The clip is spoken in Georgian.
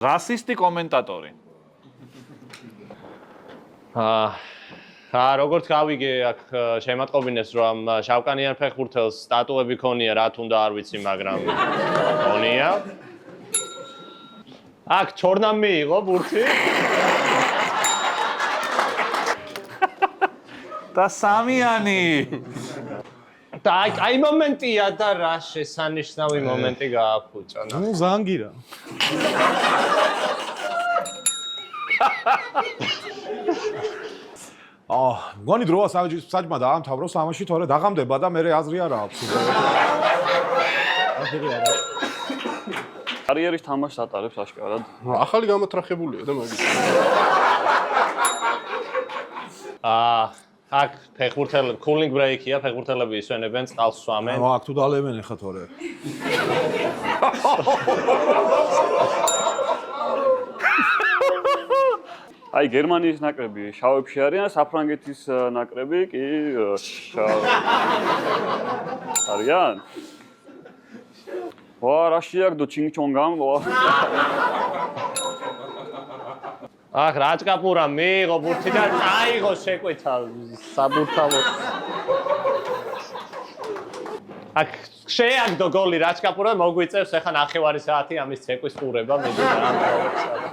რასისტი კომენტატორი. როგორც გავიგე, აქ შემატყობინეს, რომ შავკანიან ფეხბურთელს სტატუები ქონია, რა თუნდა არ ვიცი, მაგრამ ქონია. აქ ჩორნამ მიიღო ბურთი. და სამიანი. და აი მომენტია და რა შესანიშნავი მომენტი გააფუჭა. ნუ ზანგირა. მგონი დროა საჯმა დაამთავროს ამაში, თორე დაღამდება და მე აზრი არ აქვს. კარიერის თამაშს ატარებს აშკარად. ახალი გამოთრახებულია და მაგის. აქ ფეხბურთელი cooling break-ია, ფეხბურთელები ისვენებენ, წყალს სვამენ. აქ თუ დალებენ ახლა თორე. აი გერმანიის ნაკრები შავებში არიან, საფრანგეთის ნაკრები კი არიან. ვა რა შეაგდო ჩინგჩონგამ. აქ რაჭკაპურა მიიღო ბურთი და წაიღო შეკვეთა საბურთალოს. აქ შეაგდო გოლი რაჭკაპურა მოგვიწევს ახლა ნახევარი საათი ამის ცეკვის ყურება მე და